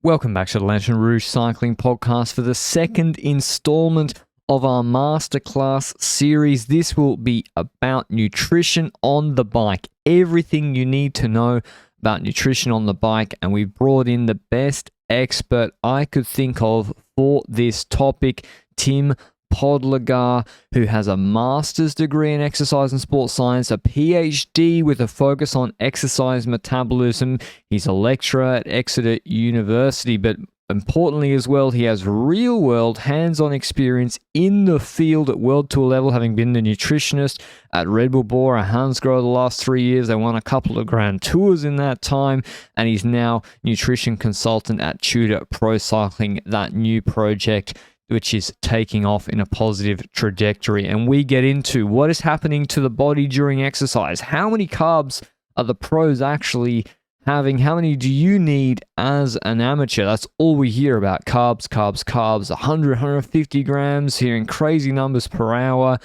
Welcome back to the Lanterne Rouge Cycling Podcast for the second installment of our Masterclass series. This will be about nutrition on the bike, everything you need to know about nutrition on the bike, and we've brought in the best expert I could think of for this topic, Tim Podlogar, who has a master's degree in exercise and sports science, a PhD with a focus on exercise metabolism. He's a lecturer at Exeter University, but importantly as well, he has real-world hands-on experience in the field at World Tour level, having been the nutritionist at Red Bull, BORA, hansgrohe the last 3 years. They won a couple of Grand Tours in that time, and he's now nutrition consultant at Tudor Pro Cycling, that new project which is taking off in a positive trajectory. And we get into what is happening to the body during exercise. How many carbs are the pros actually having? How many do you need as an amateur? That's all we hear about. Carbs, 100, 150 grams, hearing crazy numbers per hour.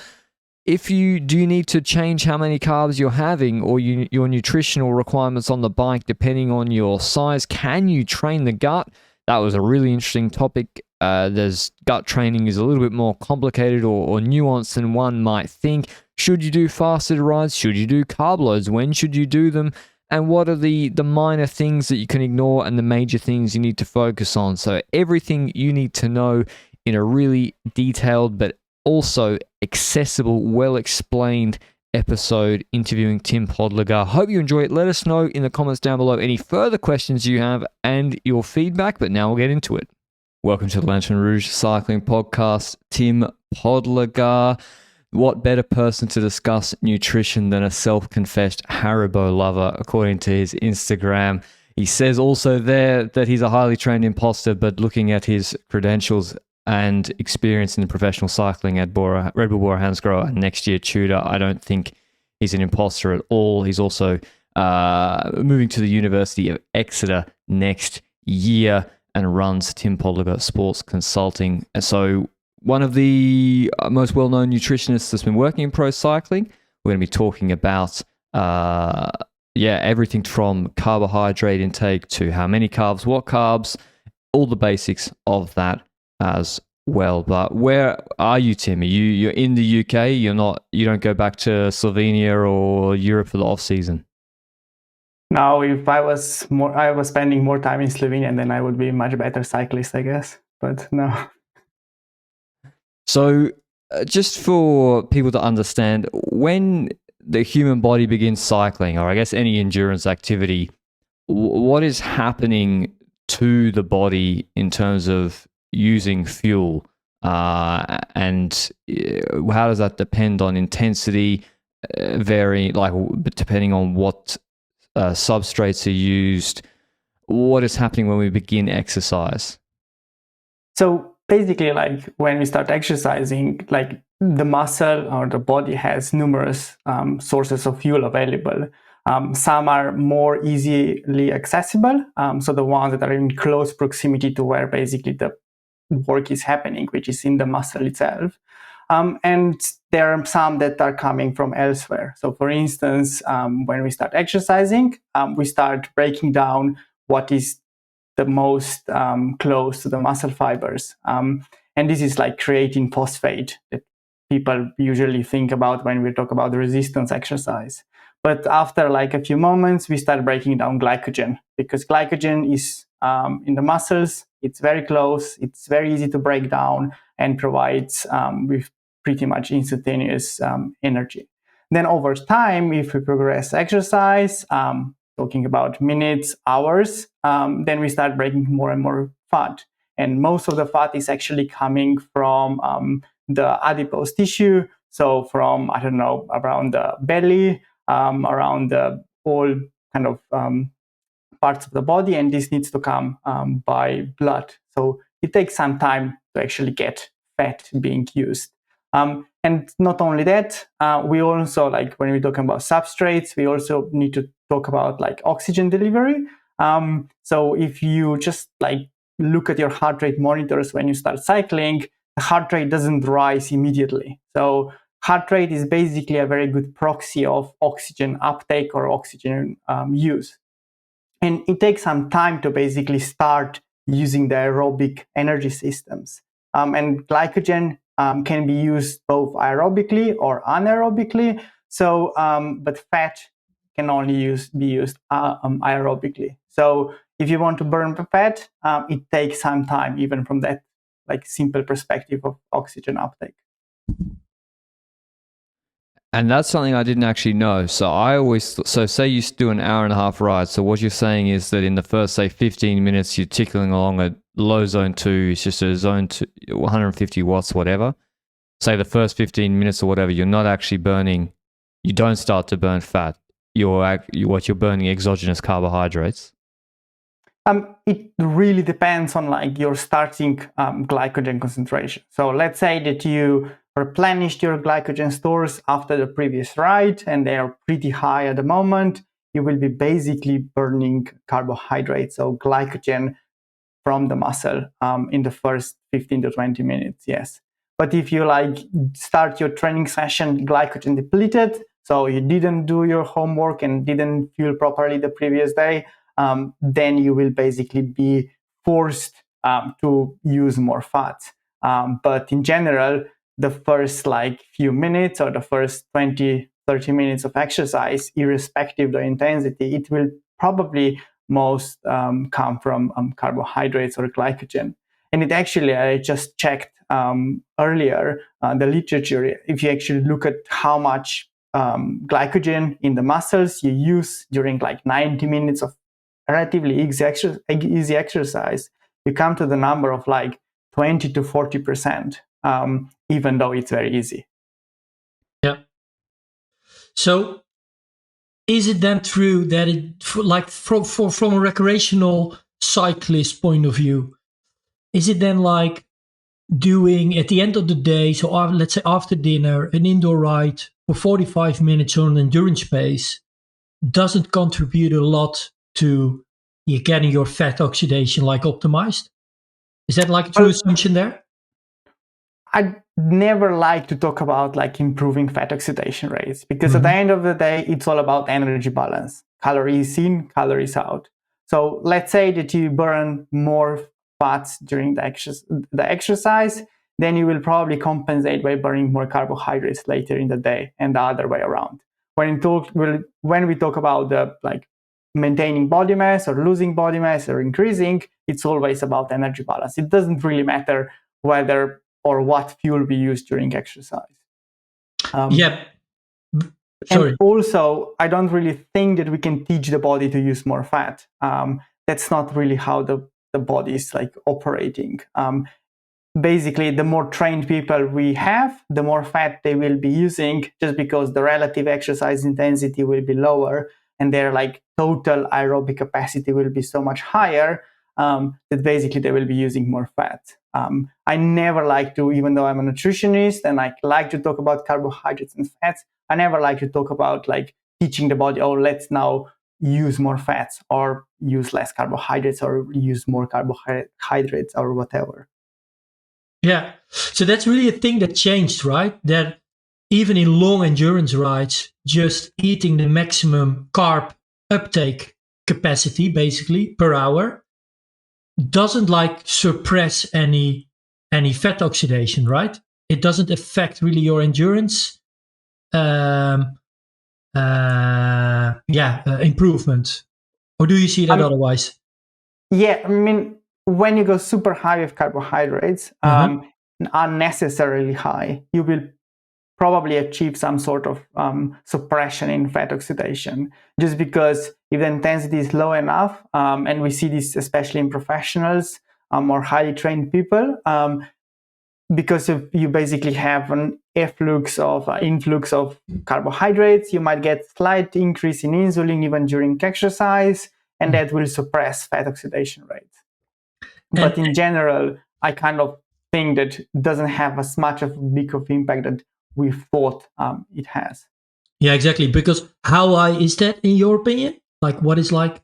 Do you need to change how many carbs you're having or your nutritional requirements on the bike depending on your size? Can you train the gut? That was a really interesting topic. There's gut training is a little bit more complicated or nuanced than one might think. Should you do fasted rides? Should you do carb loads? When should you do them? And what are the minor things that you can ignore and the major things you need to focus on? So everything you need to know in a really detailed but also accessible, well-explained episode interviewing Tim Podlogar. Hope you enjoy it. Let us know in the comments down below any further questions you have and your feedback, but now we'll get into it. Welcome to the Lanterne Rouge Cycling Podcast, Tim Podlogar. What better person to discuss nutrition than a self-confessed Haribo lover, according to his Instagram. He says also there that he's a highly trained imposter, but looking at his credentials and experience in professional cycling at BORA, Red Bull, BORA, hansgrohe, and next year Tudor, I don't think he's an imposter at all. He's also moving to the University of Exeter next year and runs Tim Podlogar Sports Consulting. So one of the most well-known nutritionists that's been working in pro cycling. We're going to be talking about everything from carbohydrate intake to how many carbs, what carbs, all the basics of that as well. But where are you, Tim? You're in the UK? You don't go back to Slovenia or Europe for the off season? No, if I was spending more time in Slovenia, then I would be a much better cyclist, I guess. But no. So just for people to understand, when the human body begins cycling, or I guess any endurance activity, what is happening to the body in terms of using fuel? And how does that depend on intensity, depending on what substrates are used? What is happening when we begin exercise? So basically, like when we start exercising, like the muscle or the body has numerous sources of fuel available. Some are more easily accessible. So the ones that are in close proximity to where basically the work is happening, which is in the muscle itself. And there are some that are coming from elsewhere. So for instance, when we start exercising, we start breaking down what is the most close to the muscle fibers. And this is like creatine phosphate that people usually think about when we talk about resistance exercise. But after like a few moments, we start breaking down glycogen, because glycogen is in the muscles. It's very close. It's very easy to break down and provides with pretty much instantaneous energy. Then over time, if we progress exercise, talking about minutes, hours, then we start breaking more and more fat. And most of the fat is actually coming from the adipose tissue. So from, around the belly, around the all kind of parts of the body, and this needs to come by blood. So it takes some time to actually get fat being used. And not only that, we also, like when we're talking about substrates, we also need to talk about like oxygen delivery. So if you just like look at your heart rate monitors when you start cycling, the heart rate doesn't rise immediately. So heart rate is basically a very good proxy of oxygen uptake or oxygen use. And it takes some time to basically start using the aerobic energy systems. And glycogen can be used both aerobically or anaerobically. So, but fat can only be used aerobically. So if you want to burn fat, it takes some time, even from that like simple perspective of oxygen uptake. And that's something I didn't actually know. So so say you do an hour and a half ride. So what you're saying is that in the first, say, 15 minutes, you're tickling along at low zone 2. It's just a zone 2, 150 watts, whatever. Say the first 15 minutes or whatever, you're not actually burning. You don't start to burn fat. You're burning exogenous carbohydrates. It really depends on like your starting glycogen concentration. So let's say that you replenished your glycogen stores after the previous ride and they are pretty high at the moment. You will be basically burning carbohydrates, so glycogen from the muscle in the first 15 to 20 minutes, yes. But if you like start your training session glycogen depleted, so you didn't do your homework and didn't fuel properly the previous day, then you will basically be forced to use more fat. But in general, the first like few minutes or the first 20, 30 minutes of exercise, irrespective of the intensity, it will probably most come from carbohydrates or glycogen. And it actually, I just checked earlier, the literature, if you actually look at how much glycogen in the muscles you use during like 90 minutes of relatively easy exercise, you come to the number of like 20 to 40%, even though it's very easy. Yeah. So is it then true that like from a recreational cyclist point of view, is it then like doing at the end of the day, so let's say after dinner, an indoor ride for 45 minutes on an endurance pace doesn't contribute a lot to you getting your fat oxidation like optimized? Is that like a true assumption there? I never like to talk about like improving fat oxidation rates, because at the end of the day, it's all about energy balance. Calories in, calories out. So let's say that you burn more fats during the exercise, then you will probably compensate by burning more carbohydrates later in the day, and the other way around. When we talk about the like maintaining body mass or losing body mass or increasing, it's always about energy balance. It doesn't really matter whether or what fuel we use during exercise. Sorry. And also, I don't really think that we can teach the body to use more fat. That's not really how the body is like operating. Basically, the more trained people we have, the more fat they will be using, just because the relative exercise intensity will be lower and their like total aerobic capacity will be so much higher, that basically they will be using more fat. I never like to, even though I'm a nutritionist and I like to talk about carbohydrates and fats, I never like to talk about like teaching the body, oh, let's now use more fats or use less carbohydrates or use more carbohydrates or whatever. Yeah. So that's really a thing that changed, right? That even in long endurance rides, just eating the maximum carb uptake capacity, basically per hour, doesn't like suppress any fat oxidation, right? It doesn't affect really your endurance improvement. Or do you see that otherwise? Yeah, I mean, when you go super high with carbohydrates, unnecessarily high, you will probably achieve some sort of suppression in fat oxidation, just because if the intensity is low enough, and we see this especially in professionals or highly trained people, because if you basically have an influx of carbohydrates, you might get slight increase in insulin even during exercise, and that will suppress fat oxidation rates. But in general, I kind of think that it doesn't have as much of a big of impact that we thought it has. Yeah, exactly. Because how high is that in your opinion? Like what is like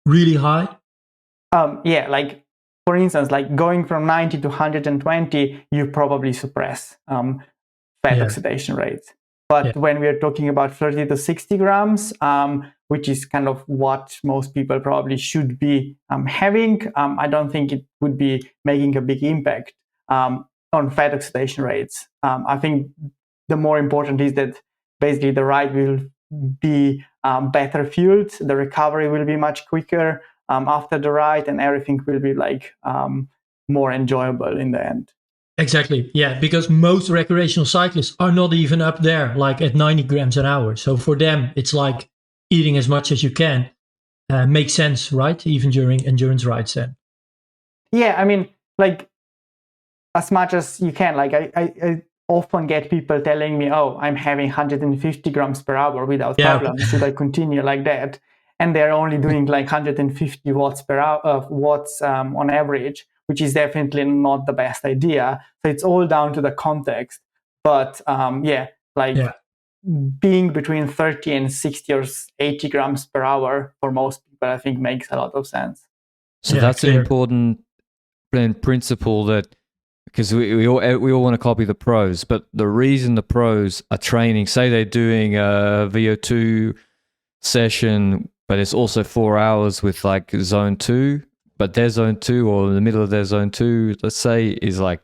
really high? Like for instance, like going from 90 to 120, you probably suppress fat oxidation rates. But when we're talking about 30 to 60 grams, which is kind of what most people probably should be having, I don't think it would be making a big impact on fat oxidation rates. I think the more important is that basically the ride will be better fueled, the recovery will be much quicker after the ride, and everything will be like more enjoyable in the end. Exactly. Yeah, because most recreational cyclists are not even up there, like at 90 grams an hour. So for them, it's like eating as much as you can. Makes sense, right? Even during endurance rides then. Yeah, I mean, like as much as you can. Like I often get people telling me, oh, I'm having 150 grams per hour without problem. Should I continue like that? And they're only doing like 150 watts per hour, watts on average, which is definitely not the best idea. So it's all down to the context. But being between 30 and 60 or 80 grams per hour for most people, I think makes a lot of sense. So that's an important principle, that because we all want to copy the pros, but the reason the pros are training, say they're doing a VO2 session, but it's also 4 hours with like zone 2, but their zone 2 or in the middle of their zone 2, let's say, is like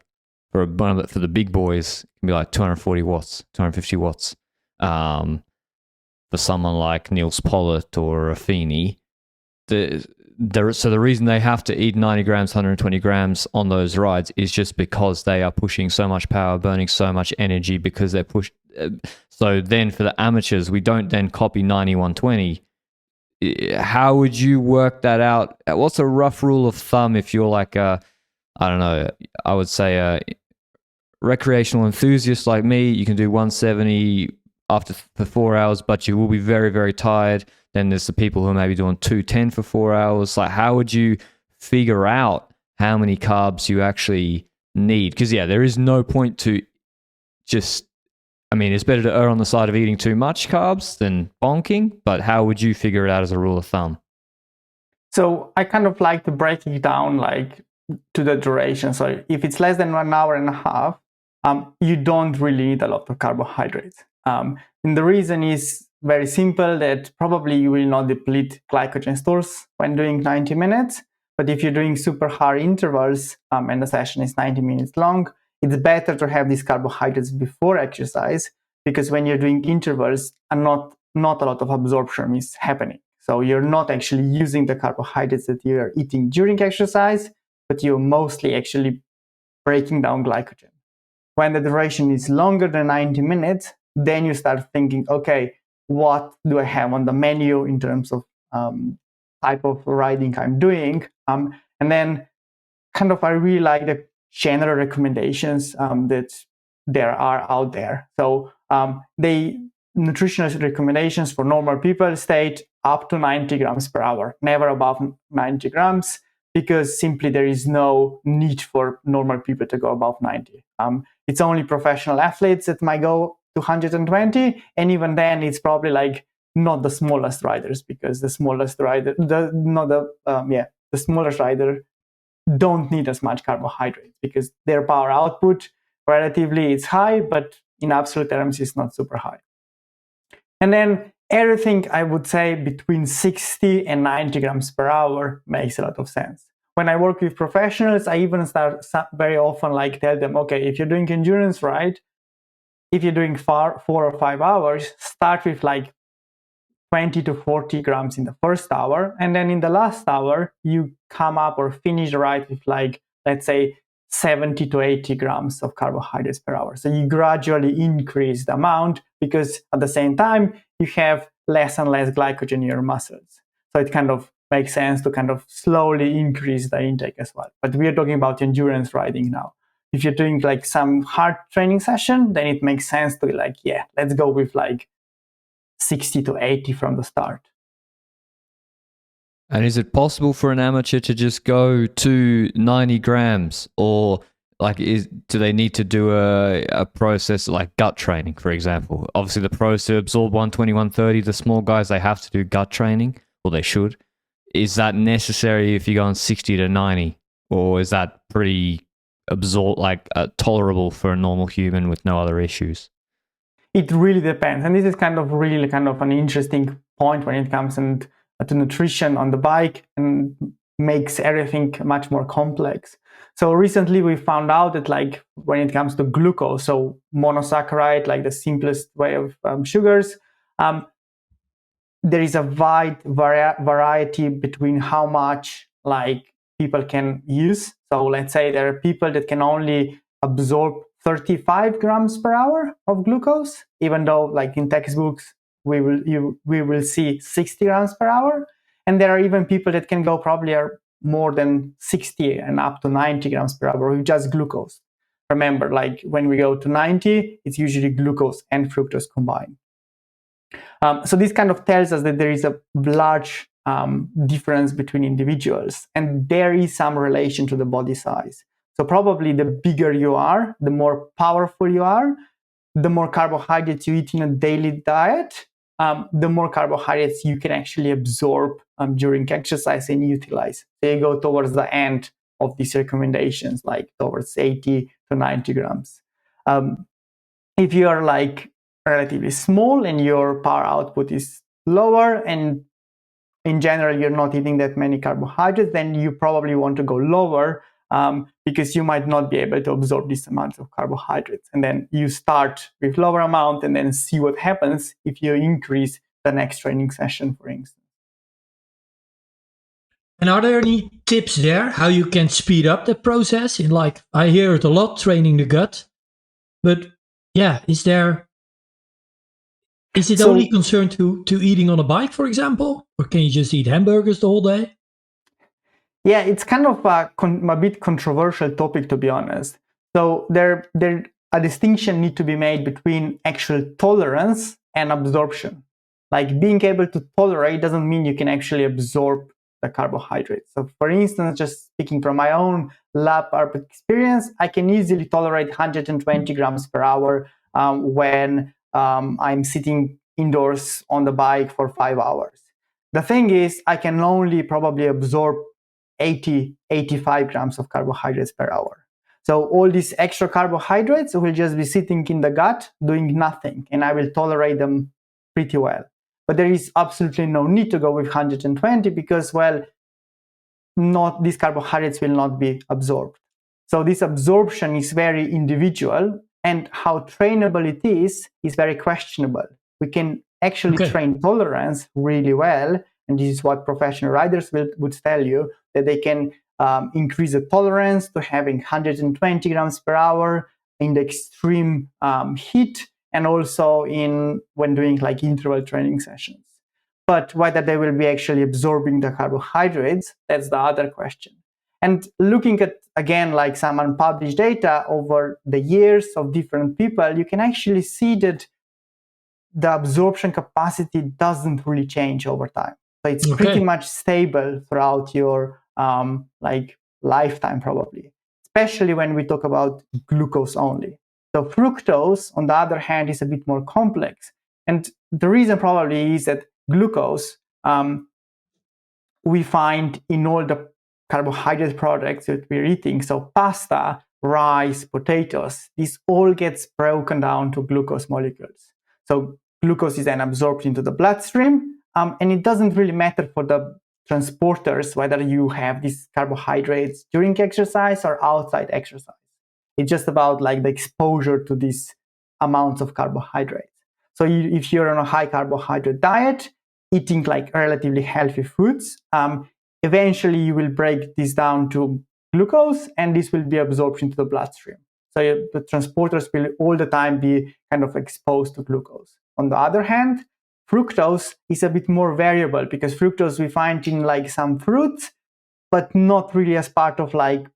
for the big boys, it can be like 240 watts, 250 watts. For someone like Niels Pollitt or Affini, so the reason they have to eat 90 grams, 120 grams on those rides is just because they are pushing so much power, burning so much energy because they're pushed. So then for the amateurs, we don't then copy 90, 120. How would you work that out? What's a rough rule of thumb if you're like I don't know, I would say a recreational enthusiast like me? You can do 170 for 4 hours, but you will be very, very tired. Then there's the people who are maybe doing 210 for 4 hours. Like, how would you figure out how many carbs you actually need? Because, there is no point to just, it's better to err on the side of eating too much carbs than bonking, but how would you figure it out as a rule of thumb? So I kind of like to break it down like to the duration. So if it's less than 1 hour and a half, you don't really need a lot of carbohydrates. And the reason is very simple, that probably you will not deplete glycogen stores when doing 90 minutes. But if you're doing super hard intervals and the session is 90 minutes long, it's better to have these carbohydrates before exercise, because when you're doing intervals, not a lot of absorption is happening. So you're not actually using the carbohydrates that you're eating during exercise, but you're mostly actually breaking down glycogen. When the duration is longer than 90 minutes, then you start thinking, okay, what do I have on the menu in terms of type of riding I'm doing? And then kind of I really like the general recommendations that there are out there. So nutritional recommendations for normal people state up to 90 grams per hour, never above 90 grams, because simply there is no need for normal people to go above 90. It's only professional athletes that might go to 120, and even then it's probably like not the smallest riders, because the smallest rider, the smallest rider don't need as much carbohydrates because their power output relatively is high, but in absolute terms it's not super high. And then everything I would say between 60 and 90 grams per hour makes a lot of sense. When I work with professionals, I even start very often like tell them, okay, if you're doing endurance ride, if you're doing 4 or 5 hours, start with like 20 to 40 grams in the first hour. And then in the last hour, you come up or finish the ride with like, let's say 70 to 80 grams of carbohydrates per hour. So you gradually increase the amount, because at the same time, you have less and less glycogen in your muscles. So it kind of makes sense to kind of slowly increase the intake as well. But we are talking about endurance riding now. If you're doing like some hard training session, then it makes sense to like, let's go with like 60 to 80 from the start. And is it possible for an amateur to just go to 90 grams, or like do they need to do a process like gut training, for example? Obviously the pros to absorb 120, 130, the small guys, they have to do gut training, or they should. Is that necessary if you go on 60 to 90, or is that pretty tolerable for a normal human with no other issues? It really depends. And this is really an interesting point when it comes to nutrition on the bike, and makes everything much more complex. So recently we found out that like when it comes to glucose, so monosaccharide, like the simplest way of sugars, there is a wide variety between how much like people can use. So let's say there are people that can only absorb 35 grams per hour of glucose, even though like in textbooks we will see 60 grams per hour. And there are even people that can go probably more than 60 and up to 90 grams per hour with just glucose. Remember, like when we go to 90, it's usually glucose and fructose combined. So this kind of tells us that there is a large difference between individuals, and there is some relation to the body size. So probably the bigger you are, the more powerful you are, the more carbohydrates you eat in a daily diet, the more carbohydrates you can actually absorb during exercise and utilize. They go towards the end of these recommendations, like towards 80 to 90 grams. If you are like relatively small and your power output is lower, and in general you're not eating that many carbohydrates, then you probably want to go lower, because you might not be able to absorb these amounts of carbohydrates. And then you start with lower amount and then see what happens if you increase the next training session, for instance. And are there any tips there how you can speed up the process? In like, I hear it a lot, training the gut, but yeah, is it only concerned to eating on a bike, for example, or can you just eat hamburgers the whole day? Yeah, it's kind of a bit controversial topic, to be honest. So there a distinction need to be made between actual tolerance and absorption. Like being able to tolerate doesn't mean you can actually absorb the carbohydrates. So for instance, just speaking from my own lab experience, I can easily tolerate 120 grams per hour when I'm sitting indoors on the bike for 5 hours. The thing is, I can only probably absorb 85 grams of carbohydrates per hour. So all these extra carbohydrates will just be sitting in the gut doing nothing, and I will tolerate them pretty well. But there is absolutely no need to go with 120 because, well, these carbohydrates will not be absorbed. So this absorption is very individual, and how trainable it is very questionable. We can actually train tolerance really well, and this is what professional riders would tell you, that they can increase the tolerance to having 120 grams per hour in the extreme heat, and also when doing like interval training sessions. But whether they will be actually absorbing the carbohydrates, that's the other question. And looking at, again, like some unpublished data over the years of different people, you can actually see that the absorption capacity doesn't really change over time. So it's pretty much stable throughout your lifetime, probably, especially when we talk about glucose only. So fructose, on the other hand, is a bit more complex. And the reason probably is that glucose we find in all the carbohydrate products that we're eating. So pasta, rice, potatoes, this all gets broken down to glucose molecules. So glucose is then absorbed into the bloodstream, and it doesn't really matter for the transporters whether you have these carbohydrates during exercise or outside exercise. It's just about like the exposure to these amounts of carbohydrates. So if you're on a high carbohydrate diet, eating like relatively healthy foods, eventually you will break this down to glucose, and this will be absorbed into the bloodstream. So the transporters will all the time be kind of exposed to glucose. On the other hand, fructose is a bit more variable, because fructose we find in like some fruits, but not really as part of like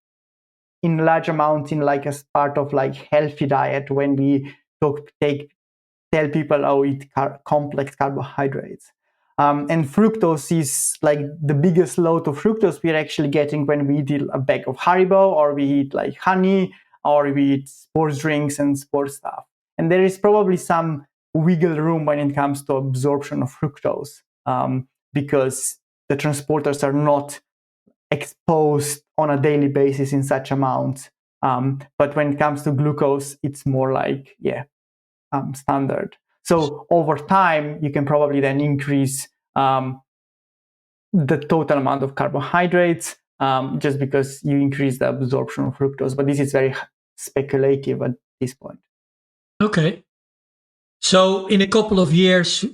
in large amounts in like as part of like healthy diet when we tell people, oh, eat complex carbohydrates. And fructose is like the biggest load of fructose we're actually getting when we eat a bag of Haribo, or we eat like honey, or we eat sports drinks and sports stuff. And there is probably some wiggle room when it comes to absorption of fructose, because the transporters are not exposed on a daily basis in such amounts. But when it comes to glucose, it's more like, standard. So over time, you can probably then increase the total amount of carbohydrates just because you increase the absorption of fructose. But this is very speculative at this point. Okay. So in a couple of years,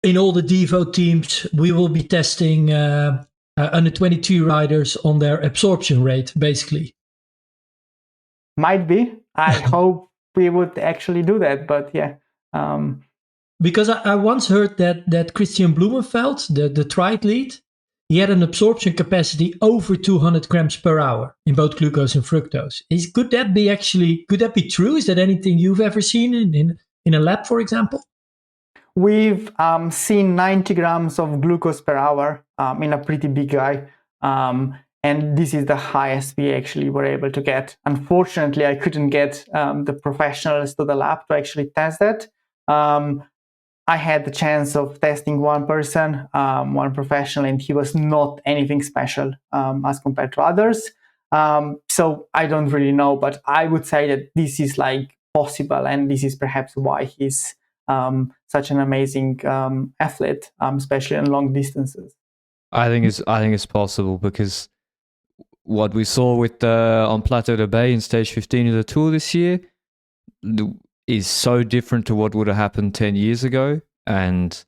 in all the Devo teams, we will be testing under 22 riders on their absorption rate, basically. Might be. I hope we would actually do that, but yeah. Because I once heard that Christian Blumenfeld, the triathlete, he had an absorption capacity over 200 grams per hour in both glucose and fructose. Could that be true? Is that anything you've ever seen in a lab, for example? We've seen 90 grams of glucose per hour in a pretty big guy. And this is the highest we actually were able to get. Unfortunately, I couldn't get the professionals to the lab to actually test that. I had the chance of testing one person, one professional, and he was not anything special as compared to others. So I don't really know, but I would say that this is like possible, and this is perhaps why he's such an amazing athlete, especially on long distances. I think it's possible because what we saw with on Plateau de Bay in stage 15 of the Tour this year is so different to what would have happened 10 years ago, and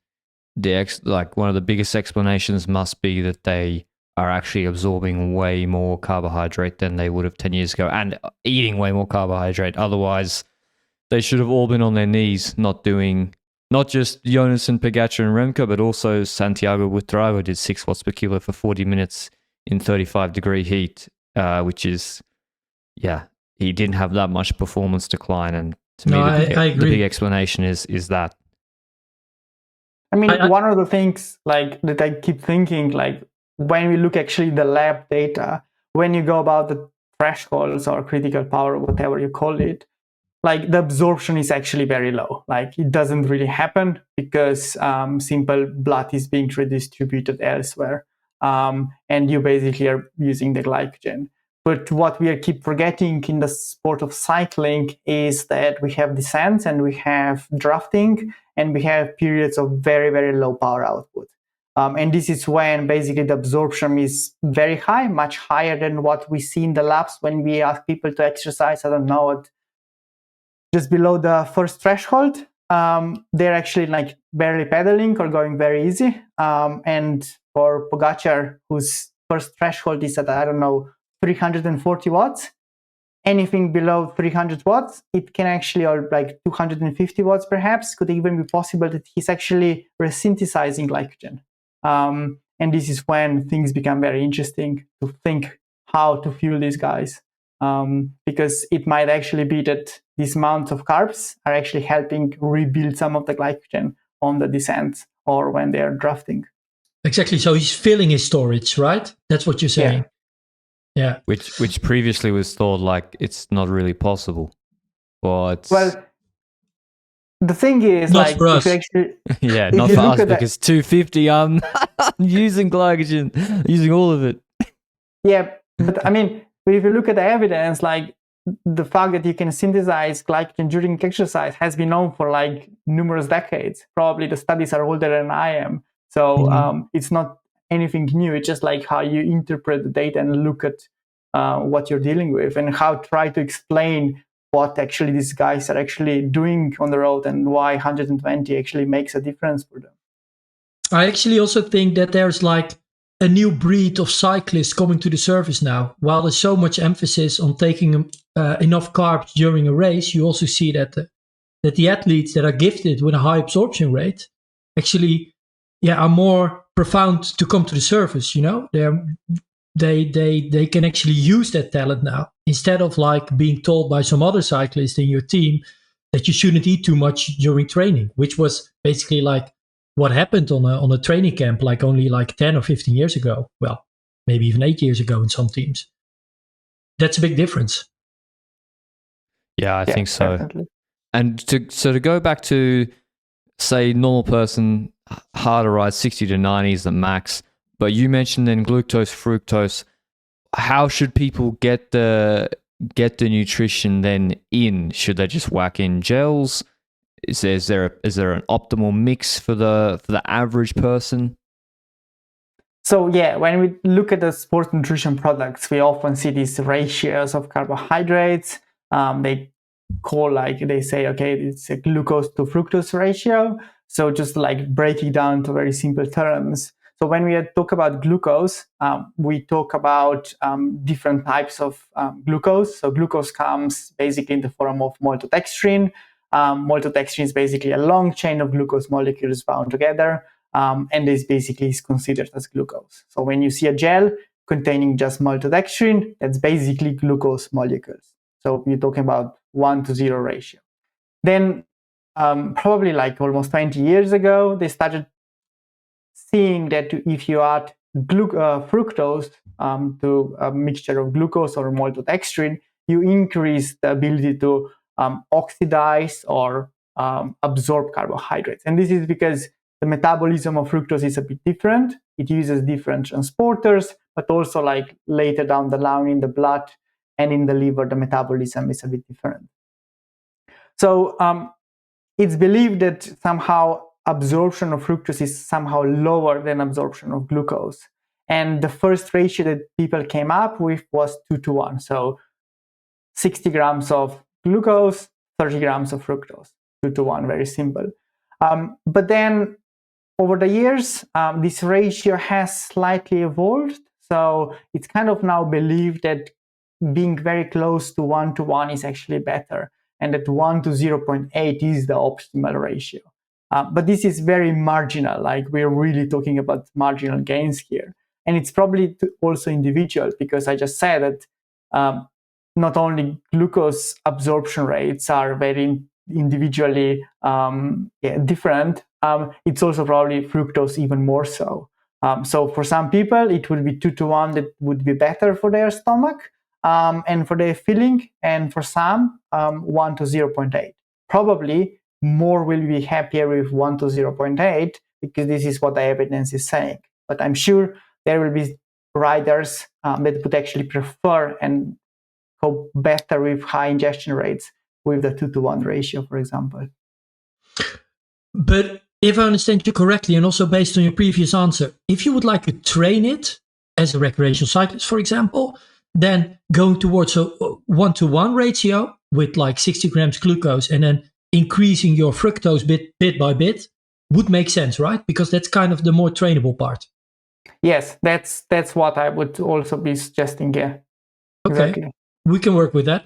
one of the biggest explanations must be that they are actually absorbing way more carbohydrate than they would have 10 years ago and eating way more carbohydrate. Otherwise, they should have all been on their knees, not just Jonas and Pogačar and Remco, but also Santiago Buitrago did 6 watts per kilo for 40 minutes in 35-degree heat, which is, he didn't have that much performance decline. And to me, I agree. The big explanation is that. I mean, one of the things like that I keep thinking, like when we look actually the lab data, when you go about the thresholds or critical power, whatever you call it, like the absorption is actually very low. Like it doesn't really happen because simple blood is being redistributed elsewhere. And you basically are using the glycogen. But what we keep forgetting in the sport of cycling is that we have descents and we have drafting and we have periods of very, very low power output. And this is when basically the absorption is very high, much higher than what we see in the labs when we ask people to exercise, I don't know, just below the first threshold. They're actually like barely pedaling or going very easy. And for Pogačar, whose first threshold is at, I don't know, 340 watts, anything below 300 watts, it can actually, or like 250 watts perhaps, could even be possible that he's actually resynthesizing glycogen. And this is when things become very interesting to think how to fuel these guys. Because it might actually be that these amounts of carbs are actually helping rebuild some of the glycogen on the descent or when they are drafting. Exactly. So he's filling his storage, right? That's what you're saying. Yeah. Which previously was thought like it's not really possible. But well, the thing is, not like, for us. if you actually, yeah, not for us because 250. I'm using glycogen, using all of it. Yeah, but I mean, if you look at the evidence, like the fact that you can synthesize glycogen during exercise has been known for like numerous decades. Probably the studies are older than I am. So it's not anything new. It's just like how you interpret the data and look at what you're dealing with and how try to explain what actually these guys are actually doing on the road and why 120 actually makes a difference for them. I actually also think that there's like a new breed of cyclists coming to the surface now. While there's so much emphasis on taking enough carbs during a race, you also see that the athletes that are gifted with a high absorption rate actually are more profound to come to the surface. You know, they can actually use that talent now instead of like being told by some other cyclist in your team that you shouldn't eat too much during training, which was basically like what happened on a training camp like only like 10 or 15 years ago. Well, maybe even 8 years ago in some teams. That's a big difference. Yeah, I think so. Definitely. And to go back to, say, normal person, harder ride 60 to 90 is the max. But you mentioned then glucose-to-fructose. How should people get the nutrition then in? Should they just whack in gels? Is there an optimal mix for the average person? So yeah, when we look at the sports nutrition products, we often see these ratios of carbohydrates. They say, okay, it's a glucose-to-fructose ratio. So just like break it down to very simple terms. So when we talk about glucose, we talk about different types of glucose. So glucose comes basically in the form of maltodextrin. Maltodextrin is basically a long chain of glucose molecules bound together, and this basically is considered as glucose. So when you see a gel containing just maltodextrin, that's basically glucose molecules. So you're talking about 1-to-0 ratio. Then probably like almost 20 years ago, they started seeing that if you add fructose to a mixture of glucose or maltodextrin, you increase the ability to oxidize or absorb carbohydrates. And this is because the metabolism of fructose is a bit different. It uses different transporters, but also like later down the line in the blood and in the liver, the metabolism is a bit different. So it's believed that somehow absorption of fructose is somehow lower than absorption of glucose. And the first ratio that people came up with was 2-to-1. So 60 grams of glucose, 30 grams of fructose, 2-to-1, very simple. But then over the years, this ratio has slightly evolved. So it's kind of now believed that being very close to 1-to-1 is actually better, and that 1-to-0.8 is the optimal ratio. But this is very marginal, like we're really talking about marginal gains here. And it's probably also individual, because I just said that not only glucose absorption rates are very individually different, it's also probably fructose even more so. So for some people, it would be 2-to-1 that would be better for their stomach and for their feeling, and for some, 1-to-0.8. Probably more will be happier with 1-to-0.8, because this is what the evidence is saying. But I'm sure there will be riders that would actually prefer and go better with high ingestion rates with the 2-to-1 ratio, for example. But if I understand you correctly, and also based on your previous answer, if you would like to train it as a recreational cyclist, for example, then going towards a 1-to-1 ratio with like 60 grams glucose and then increasing your fructose bit by bit would make sense, right? Because that's kind of the more trainable part. Yes, that's what I would also be suggesting. Yeah. Okay, exactly. We can work with that.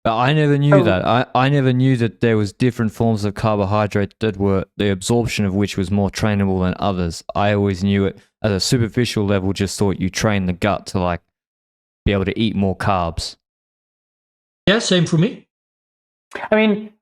But I never knew that. I never knew that there was different forms of carbohydrate that were the absorption of which was more trainable than others. I always knew it at a superficial level, just thought you train the gut to like be able to eat more carbs. Yeah, same for me. I mean,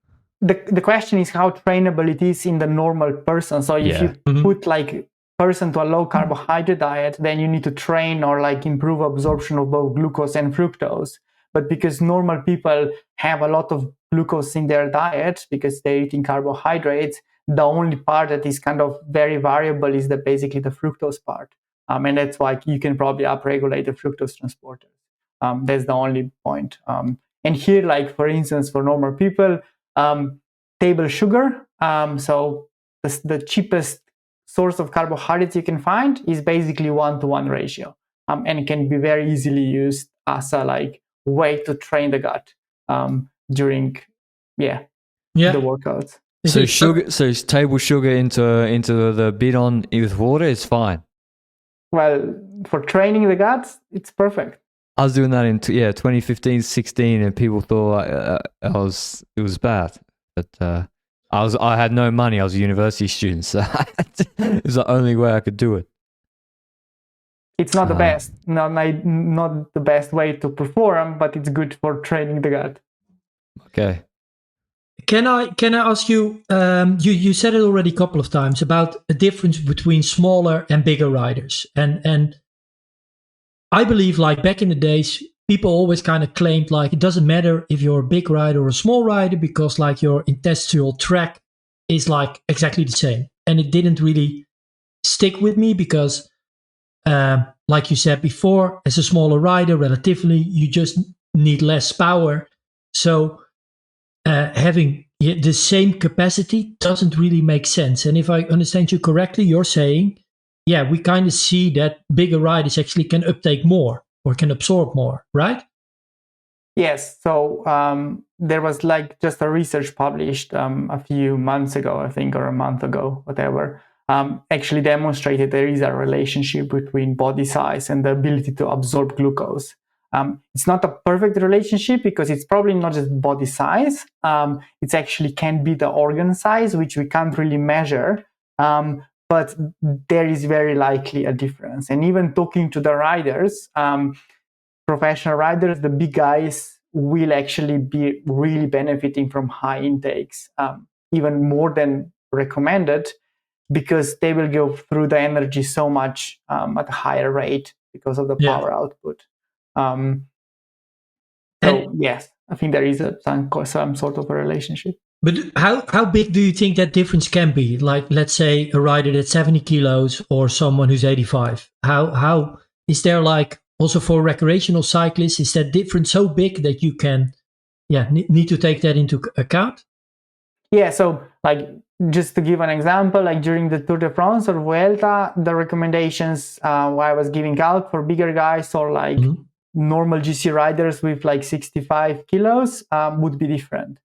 the question is how trainable it is in the normal person. So if you put like person to a low carbohydrate diet, then you need to train or like improve absorption of both glucose and fructose. But because normal people have a lot of glucose in their diet because they're eating carbohydrates, the only part that is kind of very variable is basically the fructose part. And that's why you can probably upregulate the fructose transporters. That's the only point. And here, like for instance, for normal people, table sugar, so the cheapest source of carbohydrates you can find is basically 1-to-1 ratio. And it can be very easily used as a like way to train the gut during the workouts. So table sugar into the bidon with water is fine. Well, for training the gut, it's perfect. I was doing that in 2015, 16, and people thought it was bad. But I had no money. I was a university student, so it was the only way I could do it. It's not the best, not the best way to perform, but it's good for training the gut. Okay. Can I ask you? You said it already a couple of times about a difference between smaller and bigger riders, and I believe like back in the days, people always kind of claimed like it doesn't matter if you're a big rider or a small rider because like your intestinal tract is like exactly the same, and it didn't really stick with me because. Like you said before, as a smaller rider, relatively, you just need less power. So having the same capacity doesn't really make sense. And if I understand you correctly, you're saying, yeah, we kind of see that bigger riders actually can uptake more or can absorb more, right? Yes. So there was like just a research published a few months ago, I think, or a month ago, whatever, actually demonstrated there is a relationship between body size and the ability to absorb glucose. It's not a perfect relationship because it's probably not just body size. It actually can be the organ size, which we can't really measure. But there is very likely a difference. And even talking to the riders, professional riders, the big guys will actually be really benefiting from high intakes, even more than recommended, because they will go through the energy so much at a higher rate because of the power output. So yes, I think there is some sort of a relationship. But how big do you think that difference can be? Like, let's say a rider that's 70 kilos or someone who's 85. How is there, like, also for recreational cyclists, is that difference so big that you can, need to take that into account? Yeah. So like, just to give an example, like during the Tour de France or Vuelta, the recommendations I was giving out for bigger guys or like normal GC riders with like 65 kilos would be different.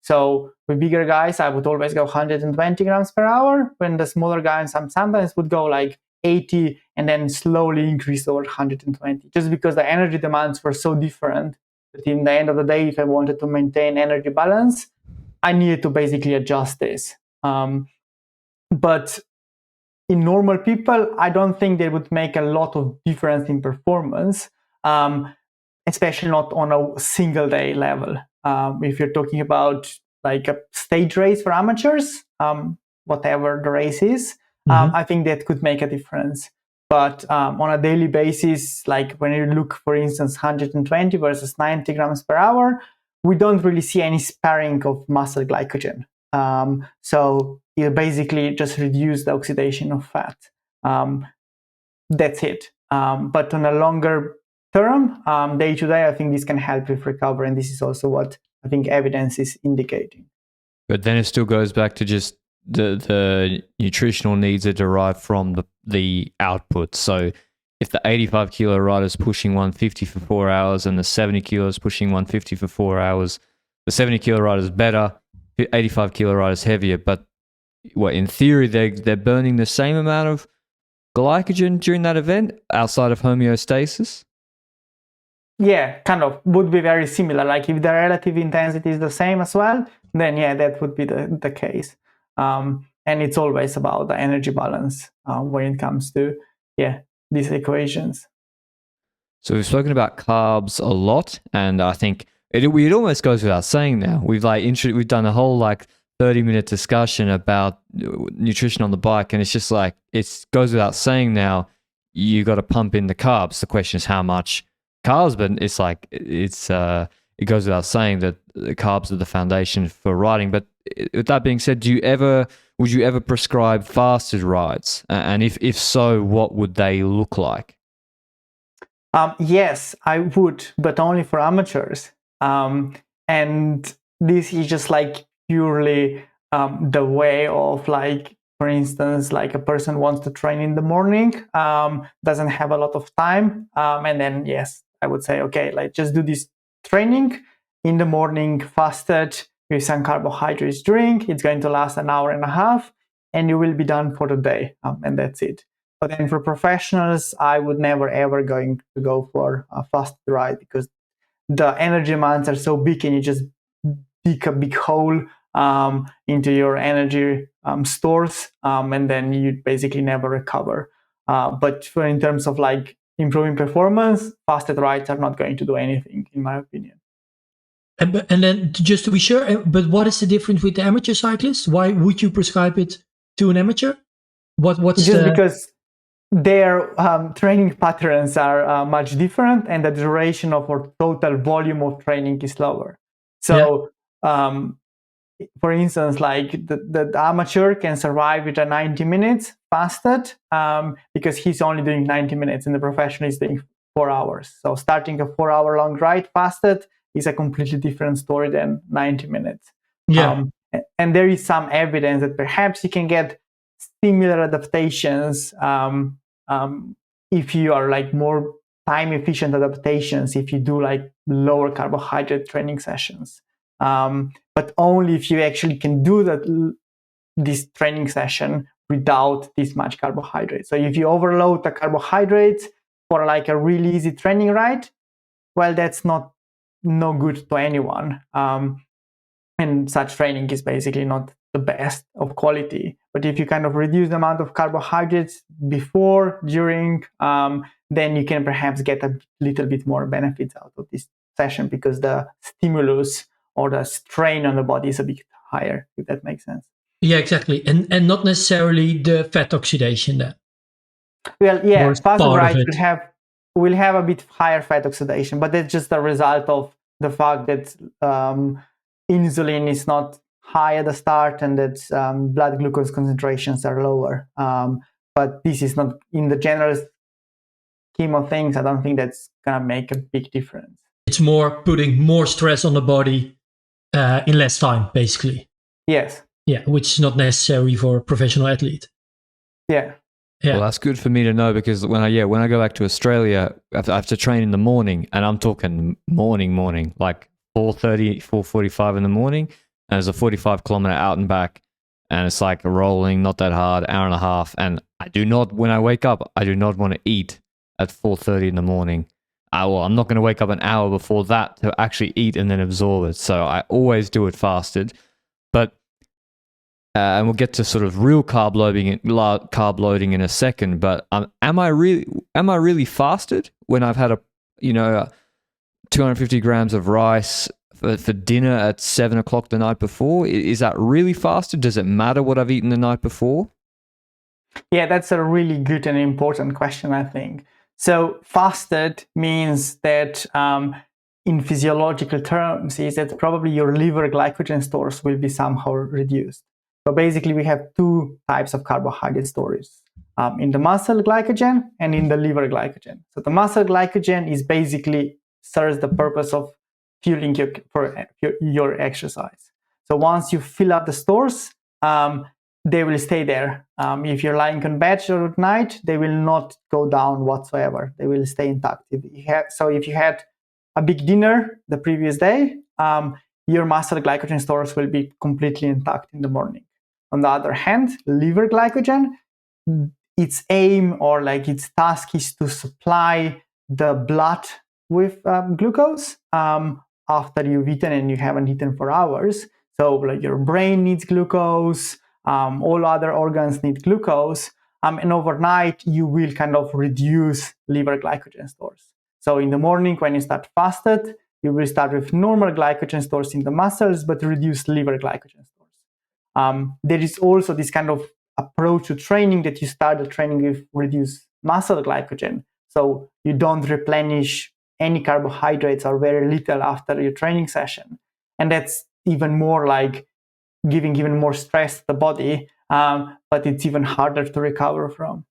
So with bigger guys, I would always go 120 grams per hour. When the smaller guys sometimes would go like 80 and then slowly increase over 120, just because the energy demands were so different that in the end of the day, if I wanted to maintain energy balance, I needed to basically adjust this. But in normal people, I don't think they would make a lot of difference in performance, especially not on a single day level. If you're talking about like a stage race for amateurs, whatever the race is, I think that could make a difference. But on a daily basis, like when you look, for instance, 120 versus 90 grams per hour, we don't really see any sparing of muscle glycogen. So you basically just reduce the oxidation of fat. That's it. But on a longer term, day to day, I think this can help with recovery. And this is also what I think evidence is indicating. But then it still goes back to just the nutritional needs are derived from the output. So if the 85 kilo rider is pushing 150 for 4 hours and the 70 kilo is pushing 150 for 4 hours, the 70 kilo rider is better, 85 kilo rider is heavier. But in theory, they're burning the same amount of glycogen during that event outside of homeostasis? Yeah, kind of would be very similar. Like if the relative intensity is the same as well, then yeah, that would be the case. And it's always about the energy balance when it comes to these equations. So we've spoken about carbs a lot, and I think it almost goes without saying now. We've we've done a whole 30-minute discussion about nutrition on the bike, and it's just like it goes without saying now. You got to pump in the carbs. The question is how much carbs, but it goes without saying that the carbs are the foundation for riding. But with that being said, would you ever prescribe fasted rides? And if so, what would they look like? Yes, I would, but only for amateurs. And this is just purely the way of for instance, a person wants to train in the morning, doesn't have a lot of time, and then yes, I would say, okay, just do this training in the morning, fasted with some carbohydrates drink. It's going to last an hour and a half, and you will be done for the day, and that's it. But then for professionals, I would never ever going to go for a fasted ride because the energy demands are so big, and you just dig a big hole into your energy stores, and then you basically never recover. But in terms of improving performance, fasted rides are not going to do anything, in my opinion. And then just to be sure, but what is the difference with the amateur cyclists? Why would you prescribe it to an amateur? What's just because their training patterns are much different, and the duration of our total volume of training is lower. So, for instance, the amateur can survive with a 90 minutes fasted because he's only doing 90 minutes, and the professional is doing 4 hours. So starting a 4 hour long ride fasted is a completely different story than 90 minutes. Yeah. And there is some evidence that perhaps you can get similar adaptations if you are like more time efficient adaptations if you do like lower carbohydrate training sessions, but only if you actually can do this training session without this much carbohydrate. So if you overload the carbohydrates for like a really easy training ride, well, that's no good to anyone. And such training is basically not the best of quality. But if you kind of reduce the amount of carbohydrates before, during, then you can perhaps get a little bit more benefits out of this session because the stimulus or the strain on the body is a bit higher, if that makes sense. Yeah, exactly. And not necessarily the fat oxidation then. Well, yeah, fasted part of rides it. will have a bit higher fat oxidation, but that's just a result of the fact that insulin is not high at the start and that blood glucose concentrations are lower. But this is not, in the general scheme of things, I don't think that's gonna make a big difference. It's more putting more stress on the body in less time, basically. Yes. Yeah, which is not necessary for a professional athlete. Yeah. Yeah. Well, that's good for me to know because when I go back to Australia, I have to train in the morning, and I'm talking morning, like 4:30, 4:45 in the morning, and it's a 45-kilometer out and back, and it's like a rolling, not that hard, hour and a half, and when I wake up, I do not want to eat at 4:30 in the morning. I'm not going to wake up an hour before that to actually eat and then absorb it, so I always do it fasted, but. And we'll get to sort of real carb loading in a second. But am I really fasted when I've had 250 grams of rice for dinner at 7 o'clock the night before? Is that really fasted? Does it matter what I've eaten the night before? Yeah, that's a really good and important question, I think. So fasted means that in physiological terms is that probably your liver glycogen stores will be somehow reduced. So basically, we have two types of carbohydrate stores, in the muscle glycogen and in the liver glycogen. So the muscle glycogen is basically serves the purpose of fueling your exercise. So once you fill up the stores, they will stay there. If you're lying on bed or at night, they will not go down whatsoever. They will stay intact. If you had a big dinner the previous day, your muscle glycogen stores will be completely intact in the morning. On the other hand, liver glycogen, its aim or like its task is to supply the blood with glucose after you've eaten and you haven't eaten for hours. So like your brain needs glucose, all other organs need glucose, and overnight you will kind of reduce liver glycogen stores. So in the morning when you start fasted, you will start with normal glycogen stores in the muscles, but reduce liver glycogen stores. There is also this kind of approach to training that you start the training with reduced muscle glycogen. So you don't replenish any carbohydrates or very little after your training session. And that's even more like giving even more stress to the body, but it's even harder to recover from.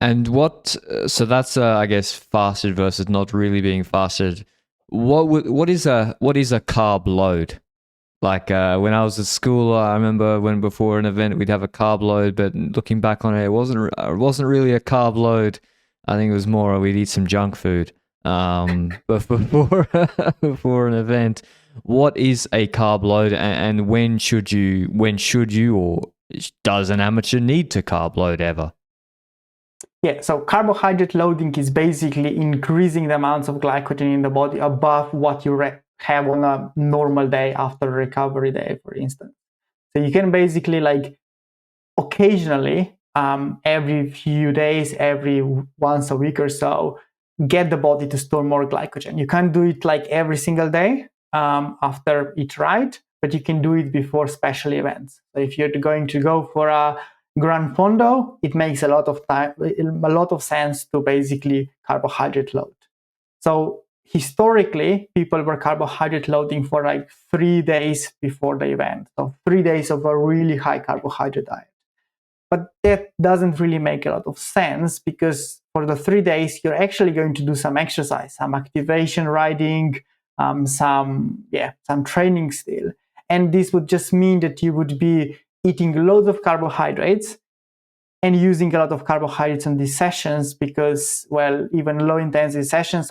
And so that's I guess fasted versus not really being fasted. What is a carb load? Like when I was at school, I remember when before an event we'd have a carb load, but looking back on it, it wasn't really a carb load. I think it was more we'd eat some junk food. But before an event, what is a carb load, and when should you or does an amateur need to carb load ever? Yeah, so carbohydrate loading is basically increasing the amounts of glycogen in the body above what you have on a normal day after a recovery day, for instance. So you can basically like occasionally, every few days, every once a week or so, get the body to store more glycogen. You can't do it like every single day after each ride, but you can do it before special events. So if you're going to go for a Gran Fondo, it makes a lot of sense to basically carbohydrate load. So historically, people were carbohydrate loading for like 3 days before the event. So 3 days of a really high carbohydrate diet. But that doesn't really make a lot of sense because for the 3 days, you're actually going to do some exercise, some activation riding, some training still. And this would just mean that you would be eating loads of carbohydrates and using a lot of carbohydrates in these sessions because, well, even low intensity sessions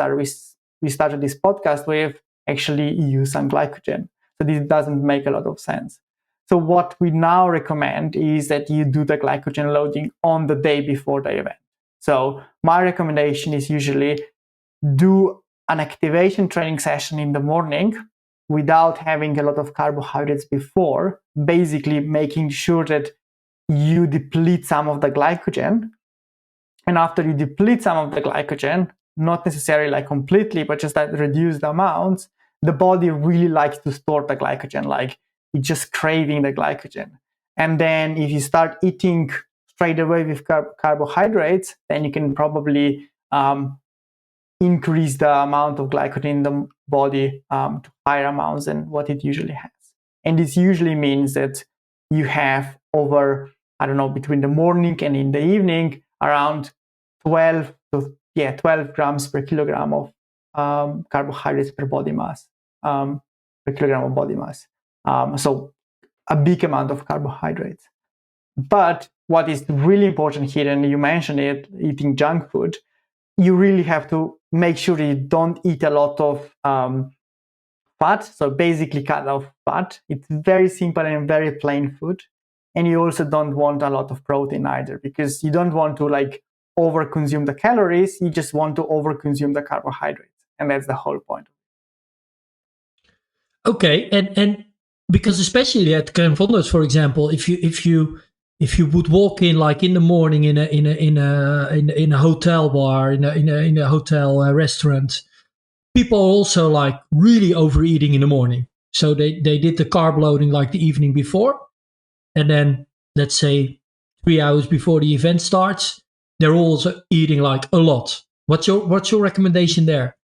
we started this podcast with actually use some glycogen. So this doesn't make a lot of sense. So what we now recommend is that you do the glycogen loading on the day before the event. So my recommendation is usually do an activation training session in the morning without having a lot of carbohydrates before, basically making sure that you deplete some of the glycogen. And after you deplete some of the glycogen, not necessarily like completely, but just like reduce the amounts, the body really likes to store the glycogen, like it's just craving the glycogen. And then if you start eating straight away with carbohydrates, then you can probably increase the amount of glycogen in the body to higher amounts than what it usually has. And this usually means that you have over, I don't know, between the morning and in the evening, around 12 grams per kilogram of carbohydrates per body mass, per kilogram of body mass. So a big amount of carbohydrates. But what is really important here, and you mentioned it, eating junk food, you really have to make sure you don't eat a lot of fat. So basically cut off fat. It's very simple and very plain food. And you also don't want a lot of protein either, because you don't want to like overconsume the calories. You just want to overconsume the carbohydrates. And that's the whole point. Okay, and because especially at Crème Fondeuse, for example, if you would walk in like in the morning in a hotel bar, in a hotel restaurant, people are also like really overeating in the morning. So they did the carb loading like the evening before, and then let's say 3 hours before the event starts, they're also eating like a lot. What's your recommendation there?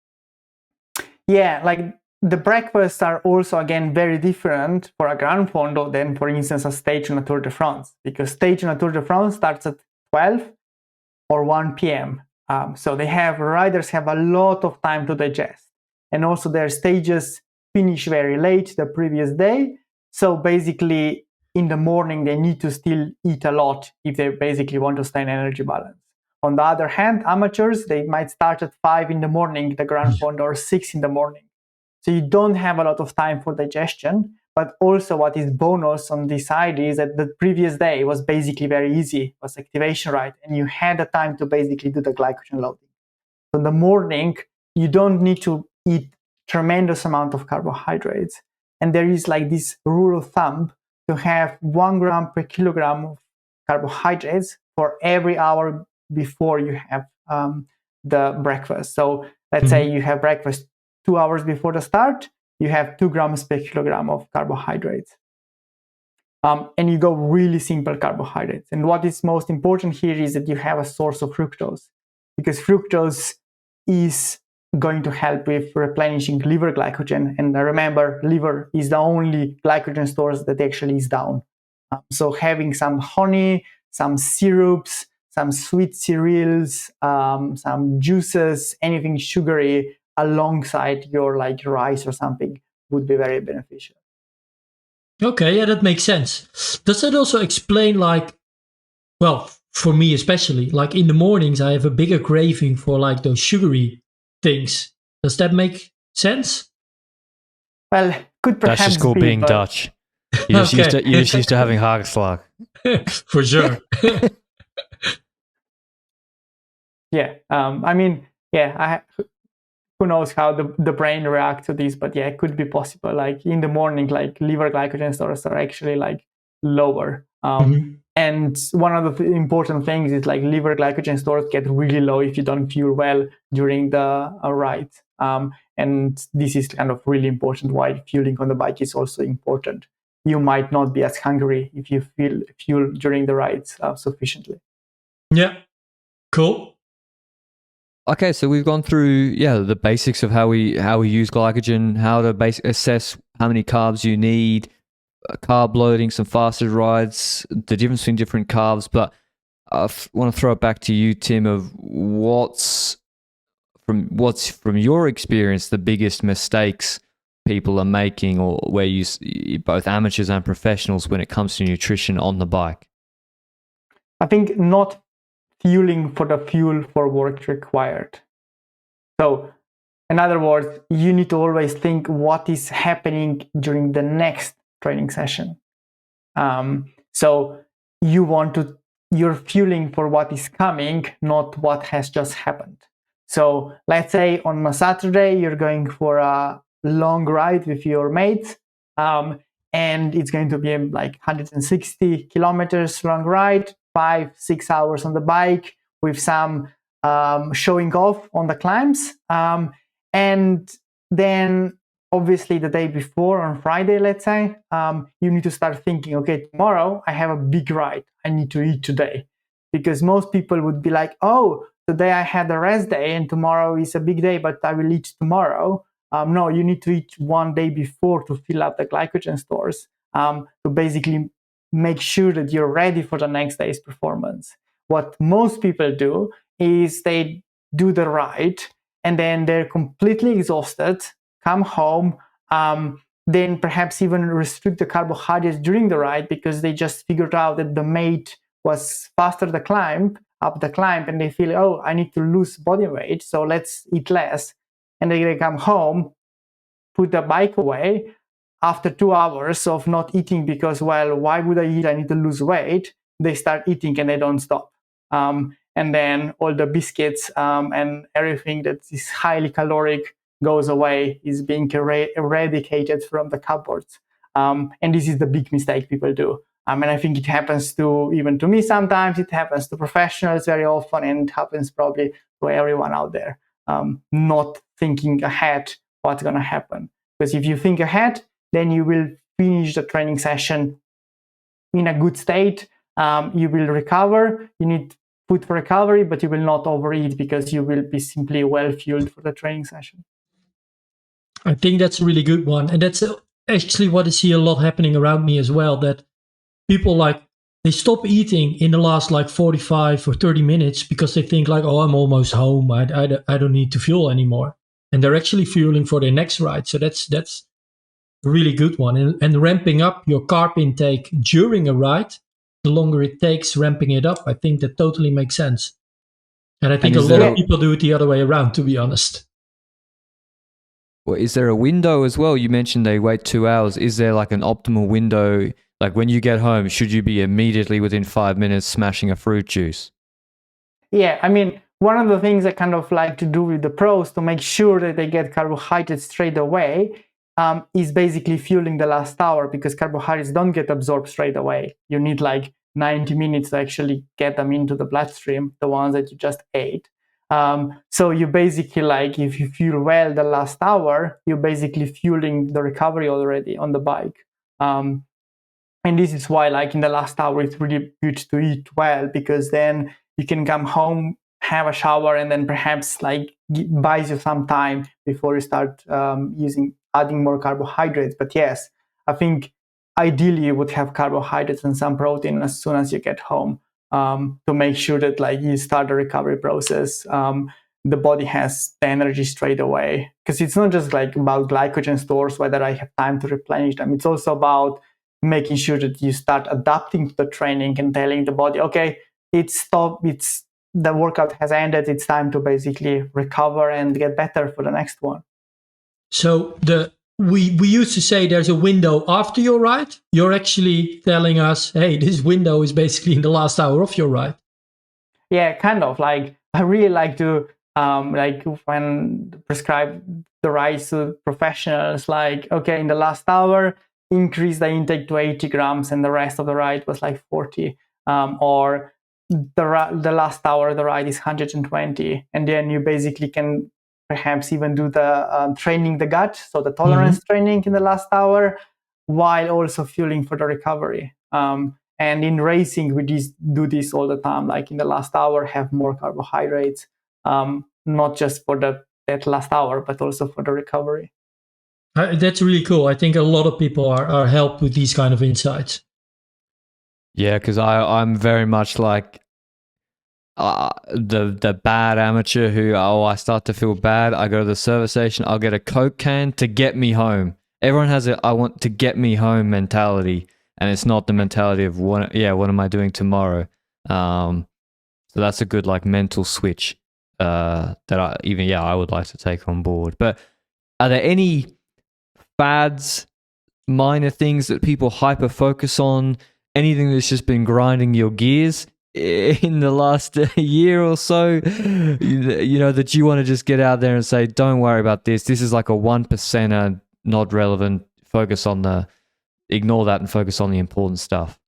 Yeah, like the breakfasts are also, again, very different for a Grand Fondo than, for instance, a stage on a Tour de France, because stage on a Tour de France starts at 12 or 1 p.m. So riders have a lot of time to digest. And also their stages finish very late the previous day. So basically in the morning, they need to still eat a lot if they basically want to stay in energy balance. On the other hand, amateurs, they might start at 5 in the morning, the Grand Fondo, or 6 in the morning. So you don't have a lot of time for digestion, but also what is bonus on this side is that the previous day was basically very easy, was activation right, and you had the time to basically do the glycogen loading. So in the morning, you don't need to eat tremendous amount of carbohydrates. And there is like this rule of thumb to have 1 gram per kilogram of carbohydrates for every hour before you have the breakfast. So let's say you have breakfast 2 hours before the start, you have 2 grams per kilogram of carbohydrates. And you go really simple carbohydrates. And what is most important here is that you have a source of fructose, because fructose is going to help with replenishing liver glycogen. And remember, liver is the only glycogen stores that actually is down. So having some honey, some syrups, some sweet cereals, some juices, anything sugary alongside your like rice or something would be very beneficial. Okay, yeah, that makes sense. Does that also explain, like, well, for me especially, like in the mornings, I have a bigger craving for like those sugary things. Does that make sense? Well, could perhaps That's just called being but... Dutch. You're just used to having hagelslag. For sure. Yeah, I mean, yeah, who knows how the brain reacts to this, but yeah, it could be possible. Like in the morning, like liver glycogen stores are actually like lower. And one of the important things is like liver glycogen stores get really low if you don't fuel well during the ride. And this is kind of really important why fueling on the bike is also important. You might not be as hungry if you fuel during the rides sufficiently. Yeah, cool. Okay, so we've gone through the basics of how we use glycogen, how to assess how many carbs you need, carb loading, some fasted rides, the difference between different carbs. But I want to throw it back to you, Tim, of what's from your experience the biggest mistakes people are making, or where both amateurs and professionals, when it comes to nutrition on the bike? I think not fueling for the fuel for work required. So in other words, you need to always think what is happening during the next training session. So you're fueling for what is coming, not what has just happened. So let's say on a Saturday, you're going for a long ride with your mates, and it's going to be like 160 kilometers long ride, 5-6 hours on the bike with some showing off on the climbs. And then obviously the day before, on Friday, let's say, you need to start thinking, okay, tomorrow I have a big ride. I need to eat today. Because most people would be like, oh, today I had a rest day and tomorrow is a big day, but I will eat tomorrow. No, you need to eat one day before to fill up the glycogen stores, to basically make sure that you're ready for the next day's performance. What most people do is they do the ride and then they're completely exhausted, come home, then perhaps even restrict the carbohydrates during the ride because they just figured out that the mate was faster up the climb, and they feel, oh, I need to lose body weight, so let's eat less. And they come home, put the bike away. After 2 hours of not eating because, well, why would I eat? I need to lose weight. They start eating and they don't stop. And then all the biscuits and everything that is highly caloric goes away, is being eradicated from the cupboards. And this is the big mistake people do. And I think it happens even to me sometimes, it happens to professionals very often, and it happens probably to everyone out there. Not thinking ahead what's going to happen. Because if you think ahead, then you will finish the training session in a good state. You will recover. You need food for recovery, but you will not overeat because you will be simply well fueled for the training session. I think that's a really good one. And that's actually what I see a lot happening around me as well, that people they stop eating in the last 45 or 30 minutes because they think oh, I'm almost home. I don't need to fuel anymore. And they're actually fueling for their next ride. So that's a really good one. And ramping up your carb intake during a ride, the longer it takes ramping it up, I think that totally makes sense. And I think a lot of people do it the other way around, to be honest. Well, is there a window as well? You mentioned they wait 2 hours. Is there an optimal window? When you get home, should you be immediately within 5 minutes smashing a fruit juice? Yeah, I mean, one of the things I kind of like to do with the pros to make sure that they get carbohydrates straight away is basically fueling the last hour, because carbohydrates don't get absorbed straight away. You need 90 minutes to actually get them into the bloodstream, the ones that you just ate. So you basically, if you fuel well the last hour, you're basically fueling the recovery already on the bike. And this is why, in the last hour, it's really good to eat well, because then you can come home, have a shower, and then perhaps buys you some time before you start adding more carbohydrates. But yes, I think ideally you would have carbohydrates and some protein as soon as you get home, to make sure that you start the recovery process. The body has the energy straight away, because it's not just about glycogen stores, whether I have time to replenish them. It's also about making sure that you start adapting to the training and telling the body, okay, the workout has ended, it's time to basically recover and get better for the next one. So we used to say there's a window after your ride. You're actually telling us, hey, this window is basically in the last hour of your ride. Yeah, kind of. I really like to when prescribe the rides to professionals, okay, in the last hour, increase the intake to 80 grams and the rest of the ride was 40, or the last hour of the ride is 120, and then you basically can perhaps even do the training the gut, so the tolerance training in the last hour, while also fueling for the recovery. And in racing, we do this all the time, in the last hour, have more carbohydrates, not just for that last hour, but also for the recovery. That's really cool. I think a lot of people are helped with these kind of insights. Yeah, because I'm very much the bad amateur who, I start to feel bad. I go to the service station. I'll get a Coke can to get me home. Everyone has a I want to get me home mentality, and it's not the mentality of what am I doing tomorrow. So that's a good like mental switch that I would like to take on board. But are there any fads, minor things that people hyper focus on? Anything that's just been grinding your gears in the last year or so, that you want to just get out there and say, don't worry about this. This is like a 1%er, not relevant. Ignore that and focus on the important stuff.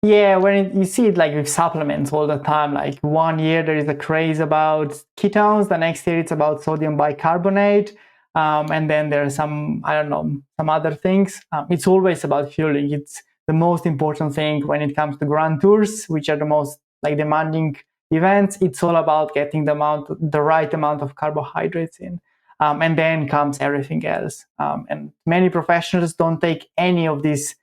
Yeah, you see it like with supplements all the time. Like one year there is a craze about ketones, the next year it's about sodium bicarbonate, and then there are some other things. It's always about fueling. It's the most important thing when it comes to Grand Tours, which are the most like demanding events. It's all about getting the right amount of carbohydrates in, and then comes everything else. And many professionals don't take any of these